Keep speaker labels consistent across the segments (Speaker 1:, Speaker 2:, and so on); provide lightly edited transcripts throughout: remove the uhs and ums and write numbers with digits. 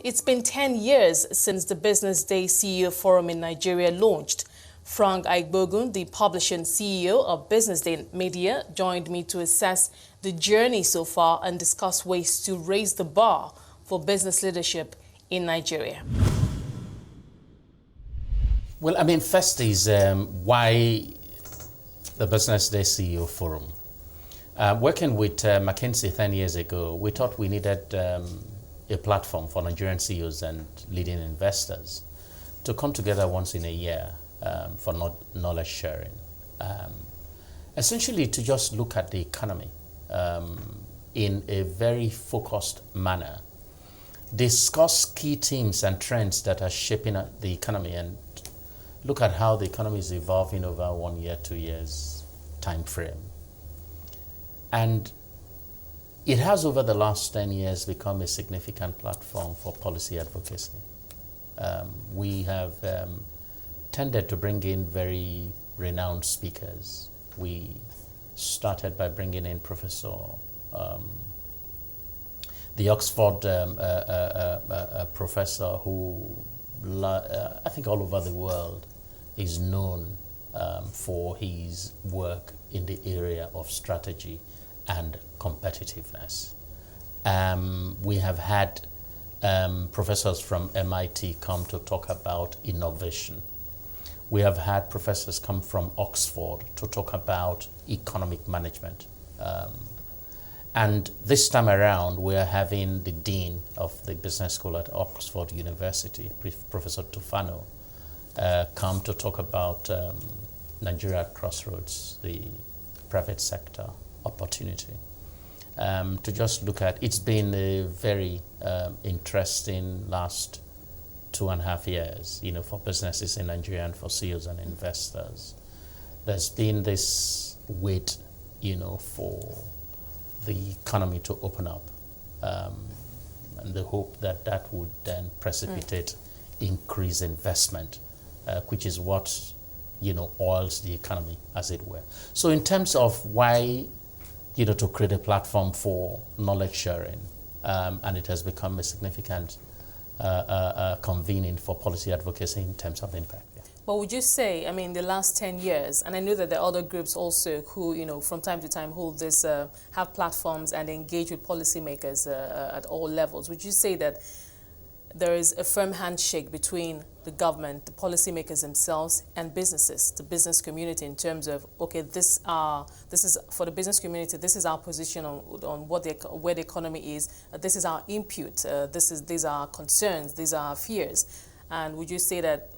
Speaker 1: It's been 10 years since the Businessday CEO Forum in Nigeria launched. Frank Aigbogun, the publishing CEO of Businessday Media, joined me to assess the journey so far and discuss ways to raise the bar for business leadership in Nigeria.
Speaker 2: Well, first is why the Businessday CEO Forum. Working with McKinsey 10 years ago, we thought we needed a platform for Nigerian CEOs and leading investors to come together once in a year for knowledge sharing. Essentially to just look at the economy in a very focused manner, discuss key themes and trends that are shaping the economy, and look at how the economy is evolving over 1 year, 2 years time frame. And it has, over the last 10 years, become a significant platform for policy advocacy. We have tended to bring in very renowned speakers. We started by bringing in the Oxford professor who, I think all over the world, is known for his work in the area of strategy and competitiveness. We have had professors from MIT come to talk about innovation. We have had professors come from Oxford to talk about economic management. And this time around, we are having the Dean of the Business School at Oxford University, Professor Tufano, come to talk about Nigeria at Crossroads, the private sector opportunity. To just look at, it's been a very interesting last 2.5 years, for businesses in Nigeria and for CEOs and investors. There's been this wait, for the economy to open up, and the hope that that would then precipitate increased investment, which is what, oils the economy, as it were. So in terms of why, to create a platform for knowledge sharing, and it has become a significant convening for policy advocacy in terms of impact. Yeah.
Speaker 1: But would you say, the last 10 years, and I know that there are other groups also who, from time to time hold this, have platforms and engage with policymakers at all levels. Would you say that there is a firm handshake between the government, the policymakers themselves, and businesses, the business community, in terms of, okay, this is for the business community, this is our position on where the economy is, this is our input, these are our concerns, these are our fears. And would you say that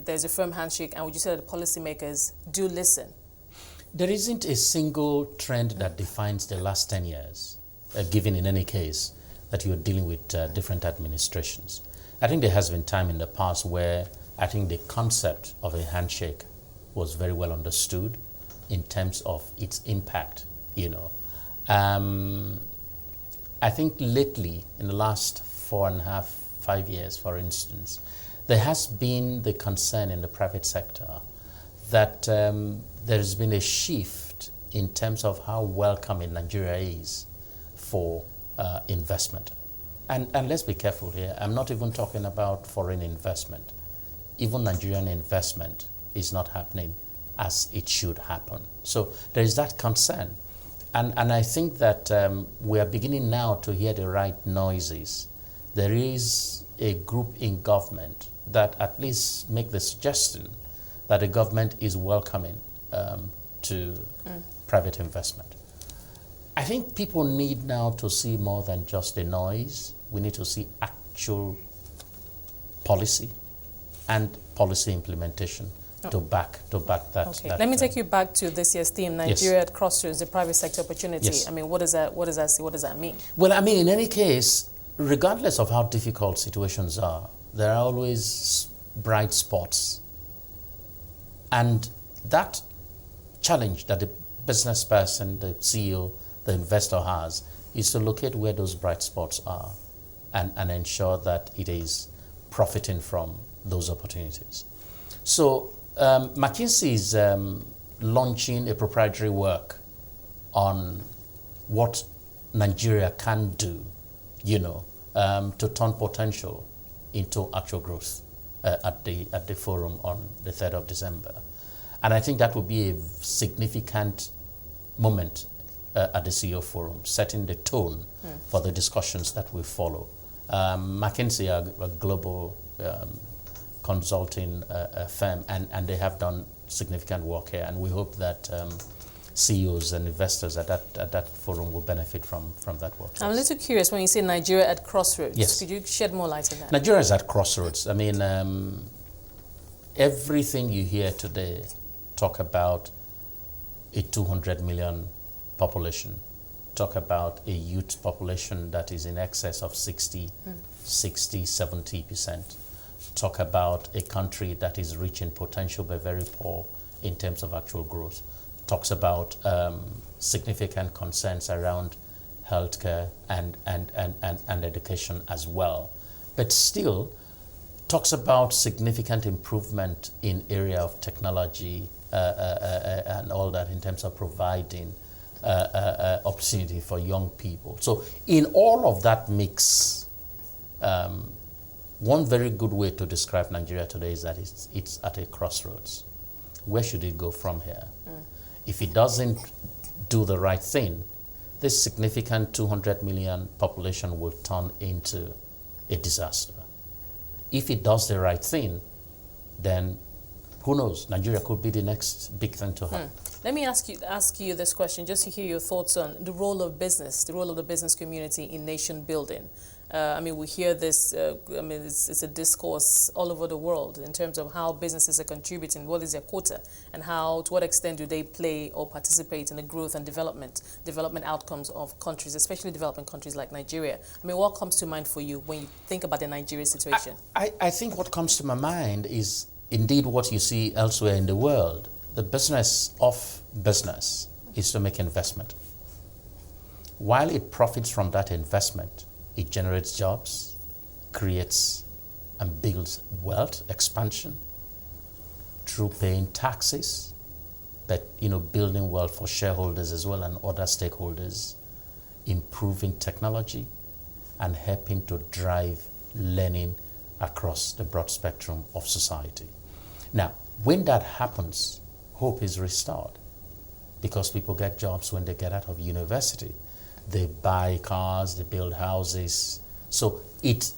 Speaker 1: there's a firm handshake, and would you say that the policymakers do listen?
Speaker 2: There isn't a single trend that defines the last 10 years, given in any case that you're dealing with different administrations. I think there has been time in the past where I think the concept of a handshake was very well understood in terms of its impact, I think lately, in the last 4.5, 5 years, for instance, there has been the concern in the private sector that there has been a shift in terms of how welcoming Nigeria is for investment. And let's be careful here. I'm not even talking about foreign investment. Even Nigerian investment is not happening as it should happen. So there is that concern. And I think that we are beginning now to hear the right noises. There is a group in government that at least make the suggestion that the government is welcoming to private investment. I think people need now to see more than just the noise. We need to see actual policy and policy implementation to back that.
Speaker 1: Okay. Let me take you back to this year's theme, Nigeria at Crossroads, the private sector opportunity.
Speaker 2: Yes.
Speaker 1: What does that mean?
Speaker 2: Well, in any case, regardless of how difficult situations are, there are always bright spots. And that challenge that the business person, the CEO, the investor has, is to locate where those bright spots are and ensure that it is profiting from those opportunities. So McKinsey is launching a proprietary work on what Nigeria can do, to turn potential into actual growth at the forum on the 3rd of December. And I think that will be a significant moment at the CEO Forum, setting the tone for the discussions that will follow. McKinsey are a global consulting firm, and they have done significant work here, and we hope that CEOs and investors at that forum will benefit from that work.
Speaker 1: I'm a little curious when you say Nigeria at Crossroads.
Speaker 2: Yes.
Speaker 1: Could you shed more light on that?
Speaker 2: Nigeria is at Crossroads. I mean, everything you hear today talk about a 200 million population, talk about a youth population that is in excess of 60, 70%, talk about a country that is rich in potential but very poor in terms of actual growth, talks about significant concerns around healthcare and education as well, but still talks about significant improvement in area of technology and all that in terms of providing opportunity for young people. So in all of that mix, one very good way to describe Nigeria today is that it's at a crossroads. Where should it go from here? If it doesn't do the right thing, this significant 200 million population will turn into a disaster. If it does the right thing, then who knows? Nigeria could be the next big thing to happen.
Speaker 1: Let me ask you this question, just to hear your thoughts on the role of business, the role of the business community in nation building. I mean, we hear this, it's a discourse all over the world in terms of how businesses are contributing, what is their quota, and to what extent do they play or participate in the growth and development outcomes of countries, especially developing countries like Nigeria. I mean, what comes to mind for you when you think about the Nigeria situation?
Speaker 2: I think what comes to my mind is indeed what you see elsewhere in the world. The business of business is to make investment. While it profits from that investment, it generates jobs, creates and builds wealth expansion through paying taxes, but building wealth for shareholders as well and other stakeholders, improving technology, and helping to drive learning across the broad spectrum of society. Now, when that happens, hope is restored because people get jobs when they get out of university. They buy cars, they build houses. So it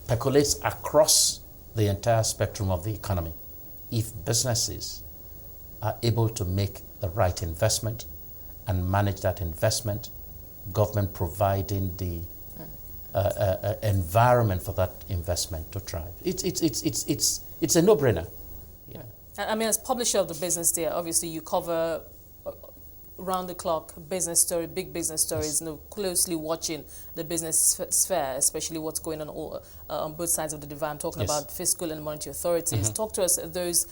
Speaker 2: percolates across the entire spectrum of the economy. If businesses are able to make the right investment and manage that investment, government providing the environment for that investment to thrive. It's a no-brainer. Yeah.
Speaker 1: I mean, as publisher of the Businessday, obviously you cover round-the-clock business story, big business stories,
Speaker 2: Yes.
Speaker 1: Closely watching the business sphere, especially what's going on both sides of the divide. I'm talking
Speaker 2: Yes.
Speaker 1: about fiscal and monetary authorities. Talk to us those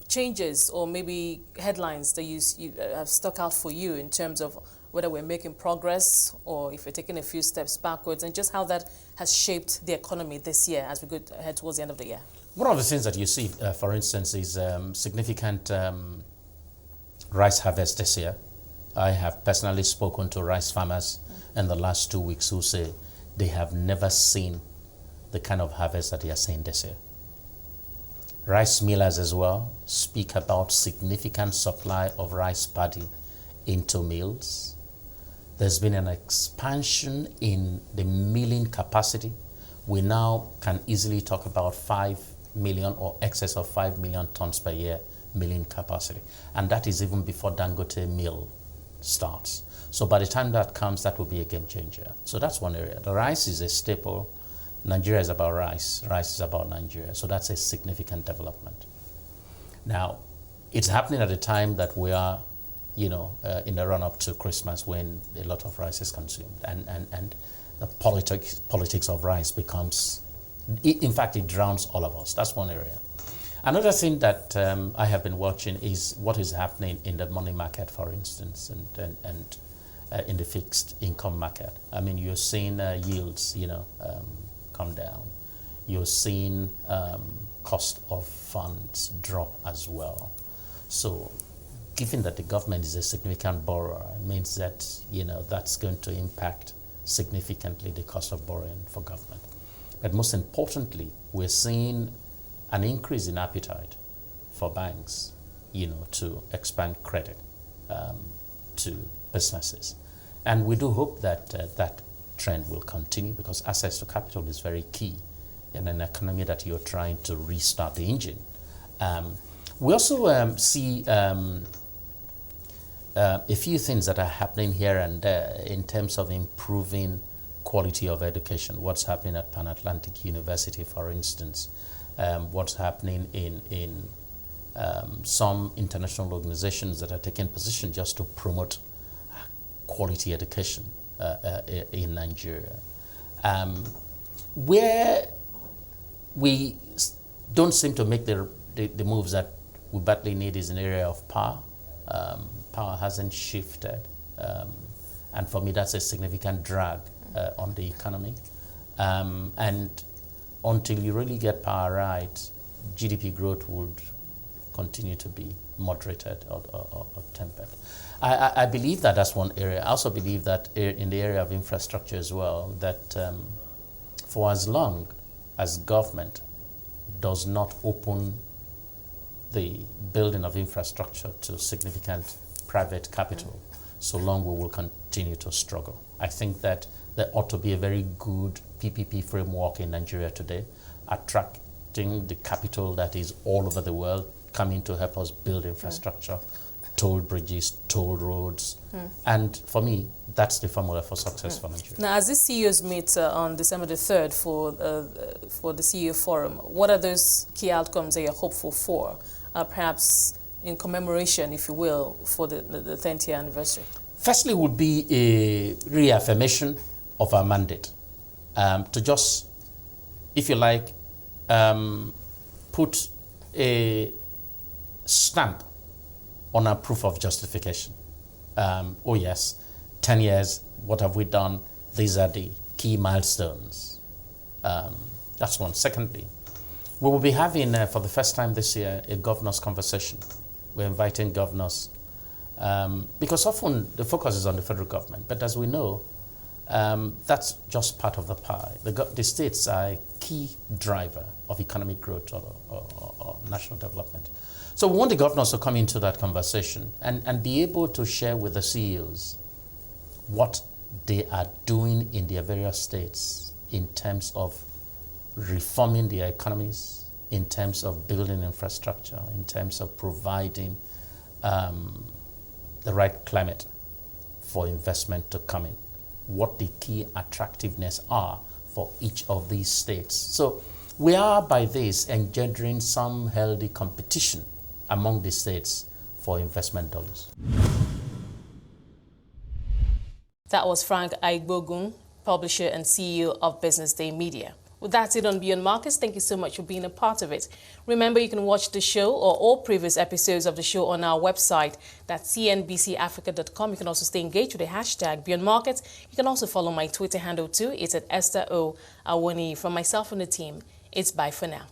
Speaker 1: changes or maybe headlines that you have stuck out for you in terms of whether we're making progress or if we're taking a few steps backwards, and just how that has shaped the economy this year as we head towards the end of the year.
Speaker 2: One of the things that you see, for instance, is significant rice harvest this year. I have personally spoken to rice farmers in the last 2 weeks who say they have never seen the kind of harvest that they are seeing this year. Rice millers as well speak about significant supply of rice paddy into mills. There's been an expansion in the milling capacity. We now can easily talk about 5 million or excess of 5 million tons per year milling capacity. And that is even before Dangote mill starts. So by the time that comes, that will be a game changer. So that's one area. The rice is a staple. Nigeria is about rice. Rice is about Nigeria. So that's a significant development. Now, it's happening at a time that we are, in the run-up to Christmas when a lot of rice is consumed. And the politics of rice becomes, in fact, it drowns all of us. That's one area. Another thing that I have been watching is what is happening in the money market, for instance, and in the fixed income market. I mean, you're seeing yields, come down. You're seeing cost of funds drop as well. So given that the government is a significant borrower, it means that, that's going to impact significantly the cost of borrowing for government. But most importantly, we're seeing an increase in appetite for banks, to expand credit to businesses. And we do hope that that trend will continue, because access to capital is very key in an economy that you're trying to restart the engine. We also see a few things that are happening here and there in terms of improving quality of education. What's happening at Pan Atlantic University, for instance, what's happening in some international organizations that are taking position just to promote quality education in Nigeria. Where we don't seem to make the moves that we badly need is an area of power. Power hasn't shifted, and for me that's a significant drag on the economy. And until you really get power right, GDP growth would continue to be moderated or tempered. I believe that that's one area. I also believe that in the area of infrastructure as well, that for as long as government does not open the building of infrastructure to significant private capital, so long we will continue to struggle. I think that there ought to be a very good PPP framework in Nigeria today, attracting the capital that is all over the world, coming to help us build infrastructure, toll bridges, toll roads. And for me, that's the formula for success for Nigeria.
Speaker 1: Now, as this CEOs meet on December the 3rd for the CEO Forum, what are those key outcomes that you're hopeful for, perhaps in commemoration, if you will, for the 10th year anniversary?
Speaker 2: Firstly, would be a reaffirmation of our mandate, to just, if you like, put a stamp on our proof of justification. Oh yes, 10 years, what have we done? These are the key milestones. That's one. Secondly, we will be having, for the first time this year, a governors' conversation. We're inviting governors, because often the focus is on the federal government, but as we know, that's just part of the pie. The states are a key driver of economic growth or national development. So we want the governors to come into that conversation and be able to share with the CEOs what they are doing in their various states in terms of reforming their economies, in terms of building infrastructure, in terms of providing the right climate for investment to come in, what the key attractiveness are for each of these states. So we are by this engendering some healthy competition among the states for investment dollars.
Speaker 1: That was Frank Aigbogun, publisher and CEO of Businessday Media. Well, that's it on Beyond Markets. Thank you so much for being a part of it. Remember, you can watch the show or all previous episodes of the show on our website, that's cnbcafrica.com. You can also stay engaged with the hashtag Beyond Markets. You can also follow my Twitter handle too. It's at Esther O. Awoni. From myself and the team, it's bye for now.